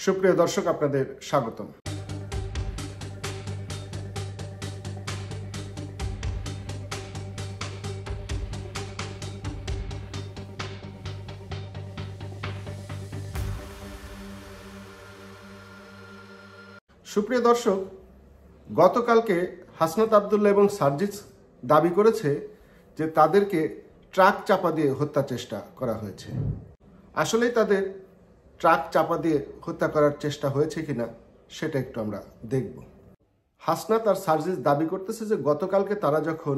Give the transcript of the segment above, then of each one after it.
সুপ্রিয় দর্শক, আপনাদের স্বাগতম। সুপ্রিয় দর্শক, গতকালকে হাসনাত আব্দুল্লাহ এবং সার্জিস দাবি করেছে যে তাদেরকে ট্রাক চাপা দিয়ে হত্যা চেষ্টা করা হয়েছে। আসলেই তাদের ট্রাক চাপা দিয়ে হত্যা করার চেষ্টা হয়েছে কিনা সেটা একটু আমরা দেখব। হাসনাত আর সার্জিস দাবি করতেছে যে গতকালকে তারা যখন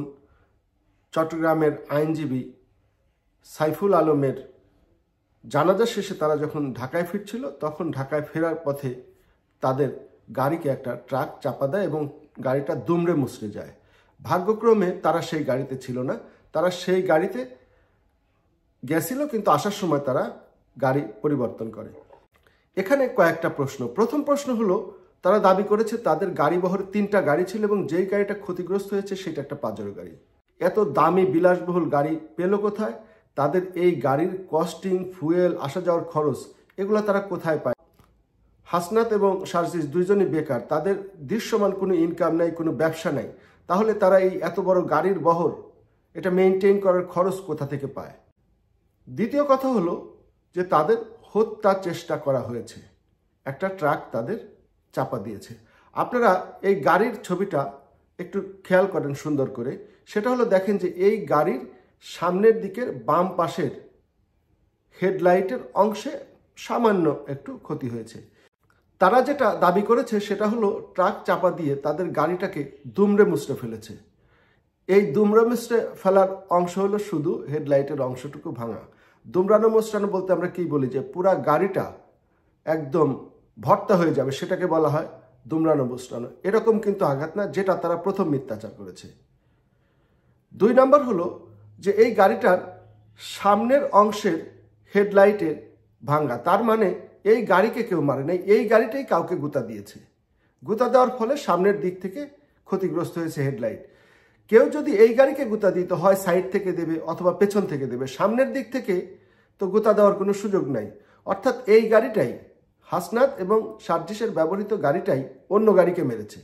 চট্টগ্রামের আইনজীবী সাইফুল আলমের জানাজা শেষে তারা যখন ঢাকায় ফিরছিল, তখন ঢাকায় ফেরার পথে তাদের গাড়িকে একটা ট্রাক চাপা দেয় এবং গাড়িটা দুমড়ে মুচড়ে যায়। ভাগ্যক্রমে তারা সেই গাড়িতে ছিল না, তারা সেই গাড়িতে গেছিল, কিন্তু আসার সময় তারা গাড়ি পরিবর্তন করে। এখানে কয়েকটা প্রশ্ন। প্রথম প্রশ্ন হলো, তারা দাবি করেছে তাদের গাড়ি বহরে 3টা গাড়ি ছিল এবং যেই গাড়িটা ক্ষতিগ্রস্ত হয়েছে সেটা একটা পাজেরো গাড়ি। এত দামি বিলাসবহুল গাড়ি পেল কোথায়? তাদের এই গাড়ির কস্টিং, ফুয়েল, আসা যাওয়ার খরচ, এগুলো তারা কোথায় পায়? হাসনাত এবং সার্জিস দুইজনই বেকার, তাদের দৃশ্যমান কোনো ইনকাম নাই, কোনো ব্যবসা নাই। তাহলে তারা এই এত বড় গাড়ির বহর, এটা মেনটেন করার খরচ কোথা থেকে পায়? দ্বিতীয় কথা হলো যে তাদের হত্যা চেষ্টা করা হয়েছে, একটা ট্রাক তাদের চাপা দিয়েছে। আপনারা এই গাড়ির ছবিটা একটু খেয়াল করেন সুন্দর করে। সেটা হলো, দেখেন যে এই গাড়ির সামনের দিকের বাম পাশের হেডলাইটের অংশে সামান্য একটু ক্ষতি হয়েছে। তারা যেটা দাবি করেছে সেটা হলো ট্রাক চাপা দিয়ে তাদের গাড়িটাকে দুমড়ে মুচড়ে ফেলেছে। এই দুমড়ে মুচড়ে ফেলার অংশ হলো শুধু হেডলাইটের অংশটুকু ভাঙা। দুমড়ানো মোচড়ানো বলতে আমরা কি বলি, যে পুরা গাড়িটা একদম ভর্তা হয়ে যাবে, সেটাকে বলা হয় দুমড়ানো মোচড়ানো। এরকম কিন্তু আঘাত না, যেটা তারা প্রথম মিথ্যাচার করেছে। 2 নম্বর হলো যে এই গাড়িটার সামনের অংশের হেডলাইটের ভাঙা, তার মানে এই গাড়িকে কেউ মারে নাই, এই গাড়িটাই কাউকে গুঁতা দিয়েছে। গুঁতা দেওয়ার ফলে সামনের দিক থেকে ক্ষতিগ্রস্ত হয়েছে হেডলাইট। কেউ যদি এই গাড়িকে গুঁতা দিত, হয় সাইড থেকে দেবে অথবা পেছন থেকে দেবে, সামনের দিক থেকে তো গুঁতা দেওয়ার কোনো সুযোগ নাই। অর্থাৎ এই গাড়িটাই, হাসনাত এবং সার্জিসের ব্যবহৃত গাড়িটাই অন্য গাড়িকে মেরেছে।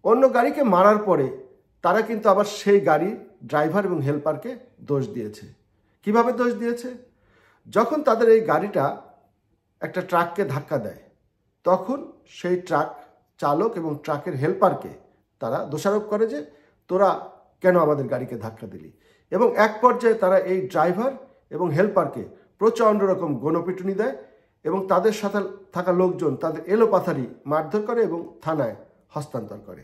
অন্য গাড়িকে মারার পরে তারা কিন্তু আবার সেই গাড়ির ড্রাইভার এবং হেল্পারকে দোষ দিয়েছে। কিভাবে দোষ দিয়েছে? যখন তাদের এই গাড়িটা একটা ট্রাককে ধাক্কা দেয়, তখন সেই ট্রাক চালক এবং ট্রাকের হেল্পারকে তারা দোষারোপ করে যে তোরা কেন আমাদের গাড়িকে ধাক্কা দিলি। এবং এক পর্যায়ে তারা এই ড্রাইভার এবং হেল্পারকে প্রচণ্ড রকম গণপিটুনি দেয় এবং তাদের সাথে থাকা লোকজন তাদের এলোপাথারি মারধর করে এবং থানায় হস্তান্তর করে।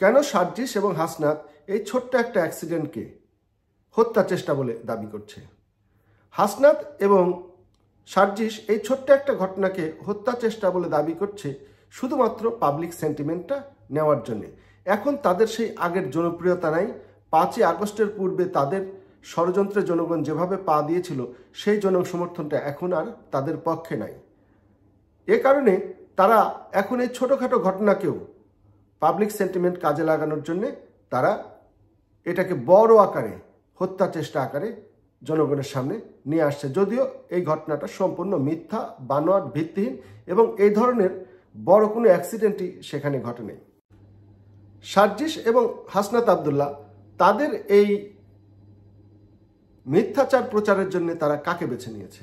কেন সার্জিস এবং হাসনাত এই ছোট্ট একটা অ্যাক্সিডেন্টকে হত্যা চেষ্টা বলে দাবি করছে? হাসনাত এবং সার্জিস এই ছোট্ট একটা ঘটনাকে হত্যা চেষ্টা বলে দাবি করছে শুধুমাত্র পাবলিক সেন্টিমেন্টটা নেওয়ার জন্য। এখন তাদের সেই আগের জনপ্রিয়তা নাই। 5ই আগস্টের পূর্বে তাদের ষড়যন্ত্রে জনগণ যেভাবে পা দিয়েছিল, সেই জনসমর্থনটা এখন আর তাদের পক্ষে নাই। এ কারণে তারা এখন এই ছোটোখাটো ঘটনাকেও পাবলিক সেন্টিমেন্ট কাজে লাগানোর জন্যে তারা এটাকে বড় আকারে, হত্যা চেষ্টা আকারে জনগণের সামনে নিয়ে আসছে। যদিও এই ঘটনাটা সম্পূর্ণ মিথ্যা, বানোয়াট, ভিত্তিহীন এবং এই ধরনের বড় কোনো অ্যাক্সিডেন্টই সেখানে ঘটেনি। সার্জিস এবং হাসনাত আব্দুল্লাহ তাদের এই মিথ্যাচার প্রচারের জন্য তারা কাকে বেছে নিয়েছে?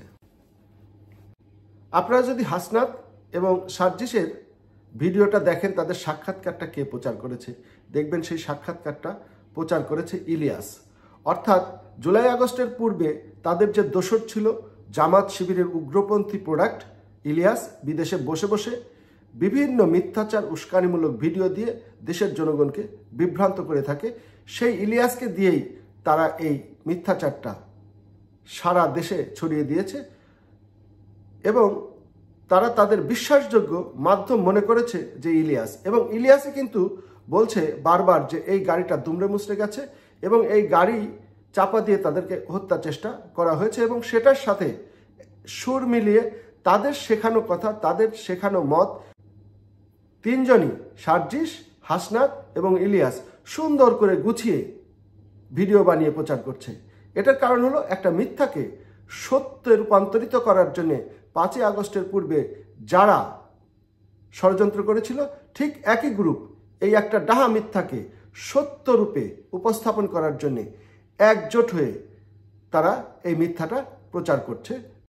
আপনারা যদি হাসনাত এবং সার্জিসের ভিডিওটা দেখেন, তাদের সাক্ষাৎকারটা কে প্রচার করেছে, দেখবেন সেই সাক্ষাৎকারটা প্রচার করেছে ইলিয়াস। অর্থাৎ জুলাই আগস্টের পূর্বে তাদের যে দোসর ছিল, জামাত শিবিরের উগ্রপন্থী প্রোডাক্ট ইলিয়াস, বিদেশে বসে বসে বিভিন্ন মিথ্যাচার উস্কানিমূলক ভিডিও দিয়ে দেশের জনগণকে বিভ্রান্ত করে থাকে। সেই ইলিয়াসকে দিয়েই তারা এই মিথ্যাচারটা সারা দেশে ছড়িয়ে দিয়েছে এবং তারা তাদের বিশ্বাসযোগ্য মাধ্যম মনে করেছে যে ইলিয়াস। এবং ইলিয়াসই কিন্তু বলছে বারবার যে এই গাড়িটা দুমড়ে মুচড়ে গেছে এবং এই গাড়ি চাপা দিয়ে তাদেরকে হত্যা চেষ্টা করা হয়েছে এবং সেটার সাথে সুর মিলিয়ে তাদের শেখানো কথা, তাদের শেখানো মত, 3জনই সার্জিস, হাসনাত এবং ইলিয়াস সুন্দর করে গুছিয়ে ভিডিও বানিয়ে প্রচার করছে। এটার কারণ হলো একটা মিথ্যাকে সত্যে রূপান্তরিত করার জন্য 5ই আগস্টের পূর্বে যারা ষড়যন্ত্র করেছিল, ঠিক একই গ্রুপ এই একটা ডাহা মিথ্যাকে সত্য রূপে উপস্থাপন করার জন্যে একজোট হয়ে তারা এই মিথ্যাটা প্রচার করছে।